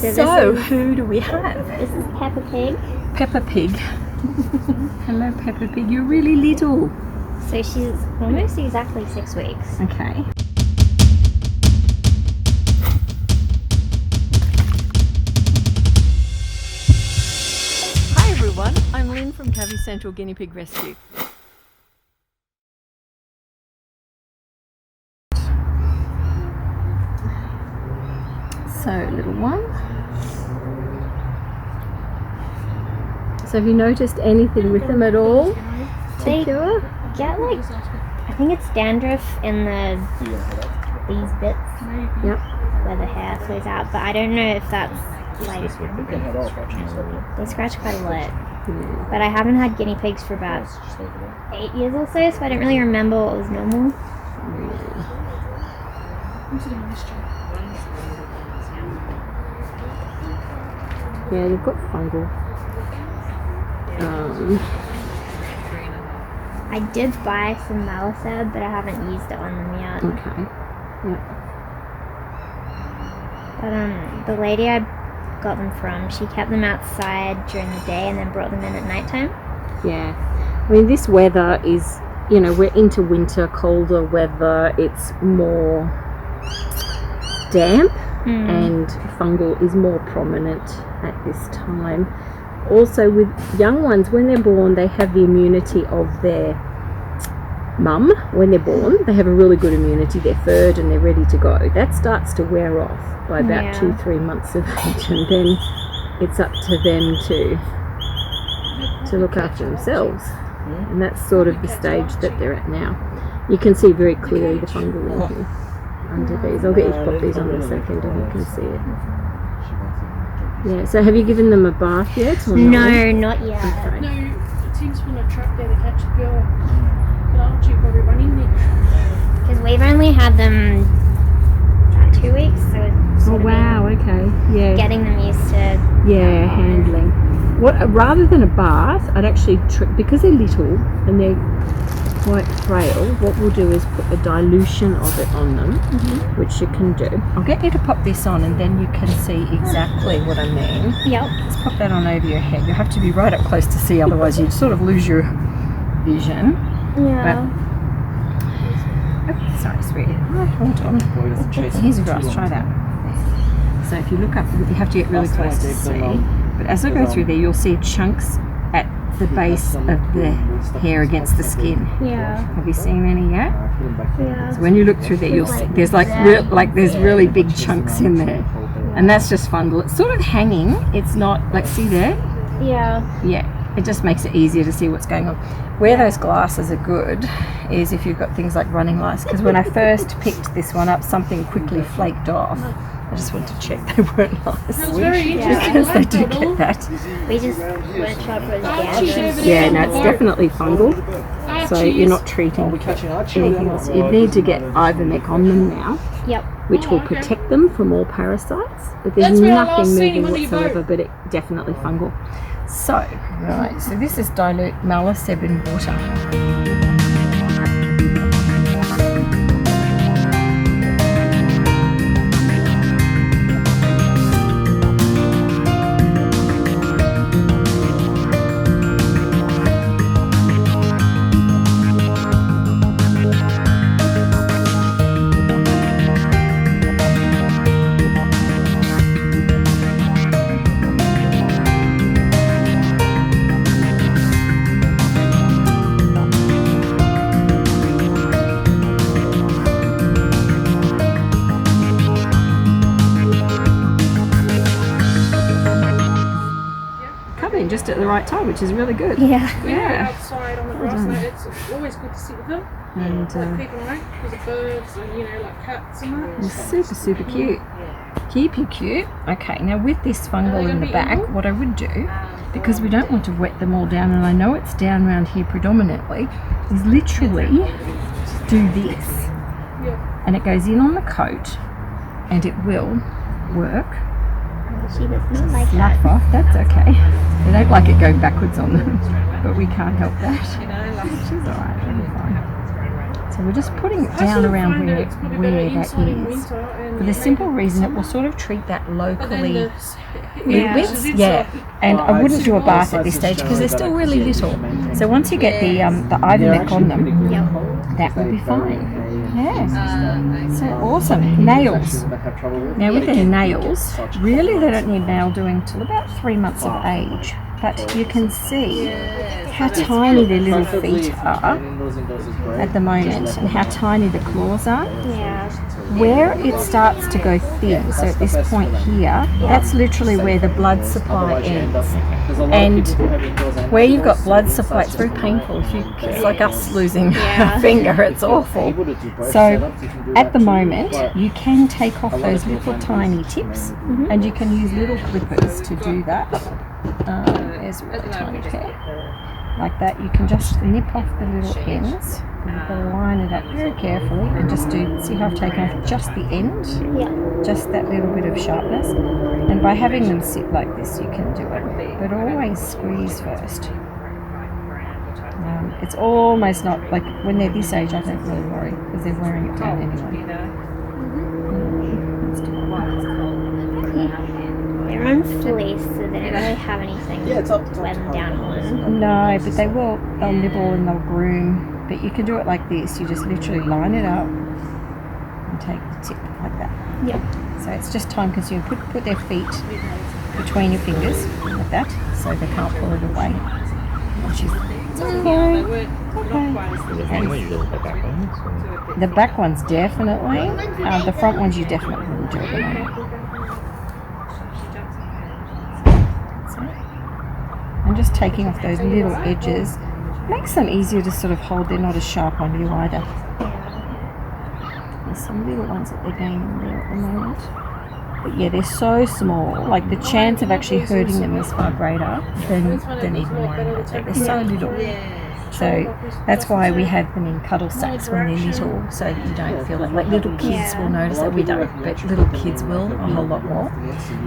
So who do we have? This is Peppa Pig. Peppa Pig. Hello, Peppa Pig. You're really little. So she's almost exactly 6 weeks. Okay. Hi everyone, I'm Lynn from Cavy Central Guinea Pig Rescue. So, little one. So have you noticed anything with them at all? They get like, I think it's dandruff in these bits. Yep. Where the hair flows out, but I don't know if that's like, they scratch quite a lot. But I haven't had guinea pigs for about 8 years or so I don't really remember what was normal. Yeah, you've got fungal. I did buy some Malaseb, but I haven't used it on them yet. Okay. Yeah. But the lady I got them from, she kept them outside during the day and then brought them in at nighttime. Yeah. I mean, this weather is, you know, we're into winter, colder weather. It's more damp and fungal is more prominent at this time. Also with young ones, when they're born, they have the immunity of their mum. When they're born, they have a really good immunity. They're furred and they're ready to go. That starts to wear off by about 2-3 months of age, and then it's up to them to look after themselves. And that's sort of the stage that they're at now. You can see very clearly the fungal in here under these. I'll get you to pop these on in a second and you can see it. Yeah, so have you given them a bath yet? Or no, not yet. Okay. No, it seems from a truck there to catch a girl. But I'll check probably run in there. Because we've only had them about 2 weeks, so it's Oh wow, okay. Yeah. getting them used to. Yeah, handling. What rather than a bath, I'd actually because they're little and they're quite frail, what we'll do is put a dilution of it on them, which you can do. I'll get you to pop this on and then you can see exactly what I mean. Yep. Let's pop that on over your head. You have to be right up close to see, otherwise you'd sort of lose your vision. Yeah. Oh, sorry, sweetie. Oh, hold on. Here's a grass, try that. So if you look up, you have to get really close to see. But as I go through there, you'll see chunks at the base of the hair against the skin. Yeah. Have you seen any yet? Yeah. So when you look through there, you'll see there's there's really big chunks in there, and that's just fungal. It's sort of hanging. It's not like, see there? Yeah. Yeah. It just makes it easier to see what's going on. Where those glasses are good is if you've got things like running lice, because when I first picked this one up, something quickly flaked off. I just wanted to check they weren't lice. That's very interesting. Because they do get that. We just weren't sure if it was dandruff. Yeah, no, it's definitely fungal. So you're not treating anything else. You need to get Ivomec on them now, Yep. which will protect them from all parasites. But there's nothing moving whatsoever, but it definitely fungal. So, right, so this is dilute Malaseb in water. Just at the right time, which is really good. Yeah. Yeah. Outside on the grass, it's always good to sit with them. And Keep an eye because of birds and, you know, like cats and that. it's super, super cute. Keep you cute. Okay, now with this fungal in the back, what I would do, because we don't want to wet them all down, and I know it's down around here predominantly, is literally do this. Yeah. And it goes in on the coat, and it will work. She does not like Laugh that. off, that's okay. They don't like it going backwards on them, but we can't help that. She's alright, it'll be fine. So we're just putting it down around where that is. For the simple reason it will sort of treat that locally little bits. Yeah. And I wouldn't do a bath at this stage because they're still really little. So once you get the Ivermectin on them, that will be fine. Yeah. So awesome. Nails. Now with their nails, really they don't need nail doing till about 3 months of age. But you can see how tiny their little feet are at the moment and how tiny the claws are. Yeah. Where it starts to go thin, so at this point here, that's literally where the blood supply ends. And where you've got blood supply, it's very painful. It's like us losing a finger, it's awful. So at the moment, you can take off those little tiny tips and you can use little clippers to do that. There's a really tiny pair. Like that, you can just nip off the little ends. You've got to line it up very carefully and just see how I've taken off just the end, just that little bit of sharpness. And by having them sit like this, you can do it. But always squeeze first. It's almost not, like when they're this age, I don't really worry because they're wearing it down anyway. They're on fleece, so they don't really have anything to wear them down on. No, but they'll nibble and they'll groom. But you can do it like this. You just literally line it up and take the tip like that. Yep. So it's just time consuming. Put their feet between your fingers like that, so they can't pull it away. The back ones definitely. The front ones you definitely wouldn't do at the moment. I'm just taking off those little edges. Makes them easier to sort of hold. They're not as sharp on you either. There's some little ones that they're gaining there at the moment. But yeah, they're so small. Like the chance of actually hurting them is far greater than even worrying. They're so little. So that's why we have them in cuddle sacks when they're little, so that you don't feel like little kids will notice that we don't, but little kids will a whole lot more.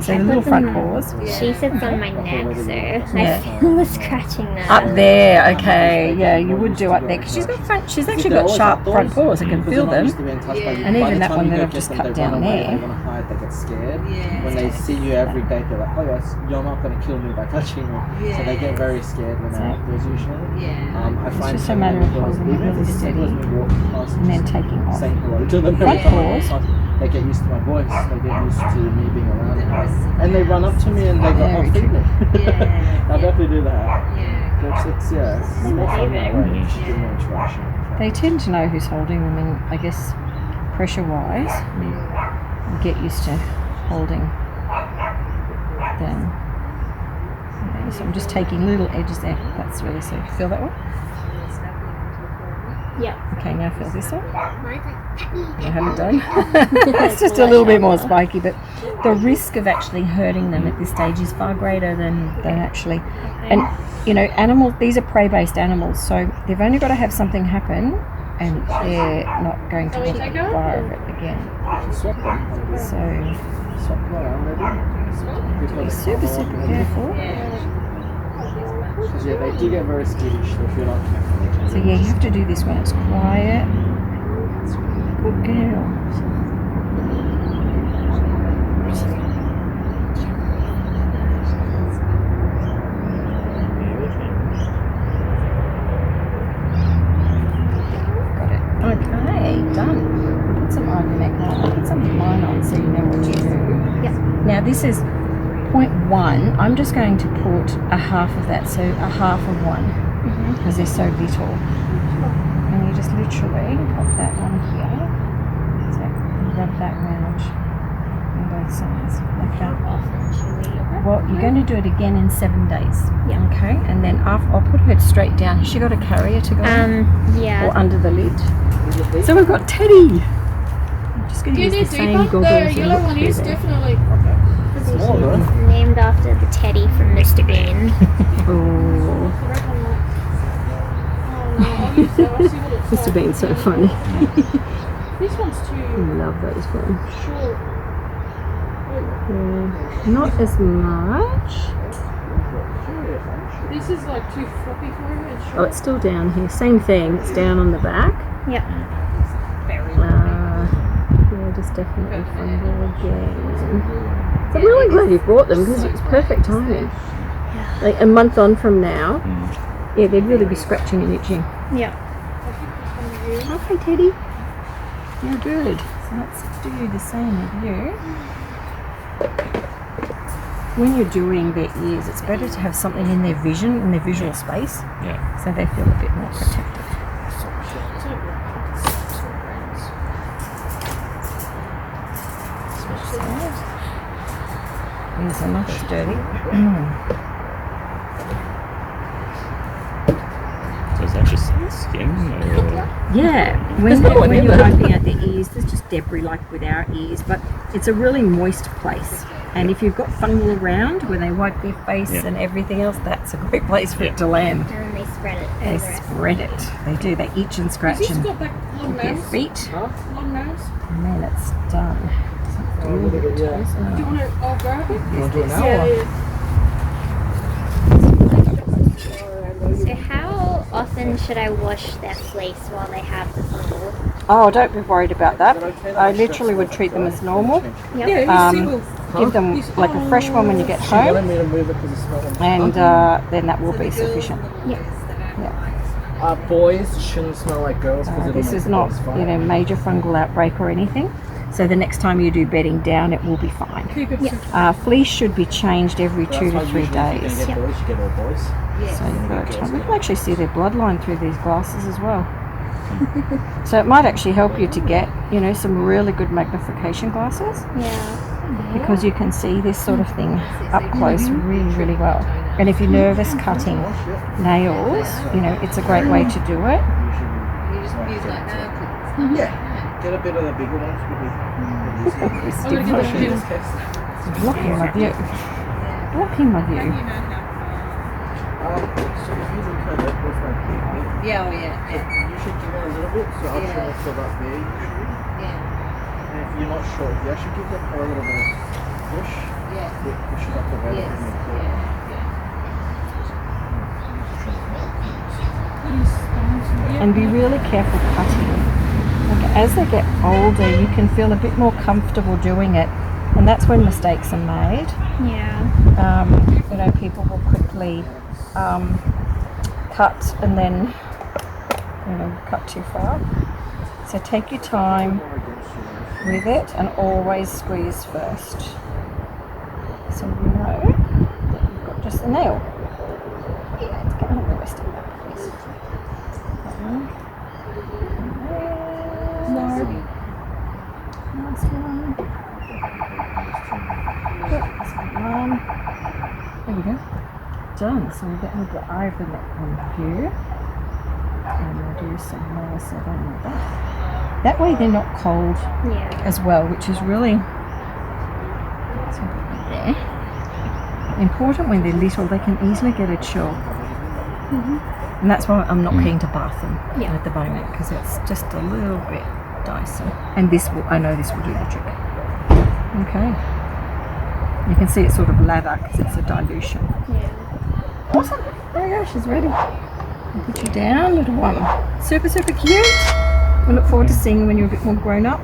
So the little front paws. She sits on my neck, so I feel the scratching there. Up there, okay, yeah, you would do up there because she's actually got sharp front paws. I can feel them, and even that one that I've just cut down there. They get scared. When they see you every day, they're like, oh yes, you're not going to kill me by touching me. So they get very scared when they're outdoors usually. I find it's just a matter of holding it really steady and then taking off. Saying hello to them every time. They get used to my voice. They get used to me being around them. And they run up to me and they go, oh, feed me. I'll definitely do that. It's more fun that way. You should do more interaction. They tend to know who's holding them, and I guess pressure-wise, you get used to holding them. Okay, so I'm just taking little edges there. That's really safe. Feel that one? Yeah. Okay, now feel this one. I haven't done. It's just a little bit more spiky, but the risk of actually hurting them at this stage is far greater than actually. And you know, animals. These are prey-based animals, so they've only got to have something happen, and they're not going to want to bar of it again. So be super careful. Yeah, they do get very skittish if you're not careful. So yeah, you have to do this when it's quiet. Good girl. Got it. Okay, done. Put some ivermectin on. Put some of mine on so you know what to do. Yep. Now this is 0.1. I'm just going to put a half of that, so a half of one, because they're so little. And you just literally pop that on here. So rub that round on both sides like that. Well, you're going to do it again in 7 days. Yeah. Okay, and then after, I'll put her straight down. Has she got a carrier to go on? Yeah. Or under the lid? So we've got Teddy. I'm just going to use the same goggles. The yellow one is definitely named after the Teddy from Mr. Bean. Oh. Must have been so funny. This one's too I love those ones. short. Yeah. Not as much. This is like too floppy for him. It's Oh, short. it's still down here. Same thing. It's down on the back. Yep. Yeah, just definitely fungal again. So I'm really glad you brought them because it's perfect timing. Like a month on from now, yeah, they'd really be scratching and itching. Yep. Okay, Teddy. You're good. So let's do the same with you. When you're doing their ears, it's better to have something in their vision, in their visual space, so they feel a bit more protected. Here's another sturdy. So is that just skin or? Yeah, when you're wiping out their ears, there's just debris like with our ears, but it's a really moist place. And if you've got fungal around where they wipe their face and everything else, that's a great place for it to land. And then they spread it They over it. spread it. They do. They itch and scratch He's and got that long their nose. feet, Long nose. and then it's done. Do you want to all grab it? You want to do it now? Yeah, Or? yeah. So how often should I wash their fleece while they have the fungal? Oh, don't be worried about that. I literally would treat them as normal. Yep. Yeah, you see, we'll Give them like a fresh one when you get She home, wanted me to move it because it's not and then that will be sufficient. boys shouldn't smell like girls because This is not, major fungal outbreak or anything. So the next time you do bedding down, it will be fine. keep it simple. Fleece should be changed every 2 to 3 days. If you're gonna get boys, you get all boys. So you've got to we can actually see their bloodline through these glasses as well. So it might actually help you to get, some really good magnification glasses, Yeah. because you can see this sort of thing up close really, really well. And if you're nervous cutting nails, it's a great way to do it. Yeah. Get a bit of the bigger ones. It's blocking my view. Blocking my view. So if you look at it, what's my piggy? Yeah, oh yeah. You should give it a little bit, so I'll trim it so that there usually. And if you're not sure, if you actually give them a little bit of push, it pushes up the red. And be really careful cutting. Like as they get older, you can feel a bit more comfortable doing it, and that's when mistakes are made. Yeah. People will quickly cut and then cut too far. So take your time with it and always squeeze first, so you know that you've got just a nail. Let's get on the rest of that, please. That one. Nice one. Good. There we go. Done. So we'll get a little bit over that one here. And we'll do some more so on the back. That way they're not cold as well, which is really important. When they're little, they can easily get a chill. And that's why I'm not keen to bath them at the moment, because it's just a little bit dicey. And I know this will do the trick. Okay. You can see it's sort of lather because it's a dilution. Yeah. Awesome. There you go. She's ready. I'll put you down, little one. Super, super cute. We look forward to seeing you when you're a bit more grown up.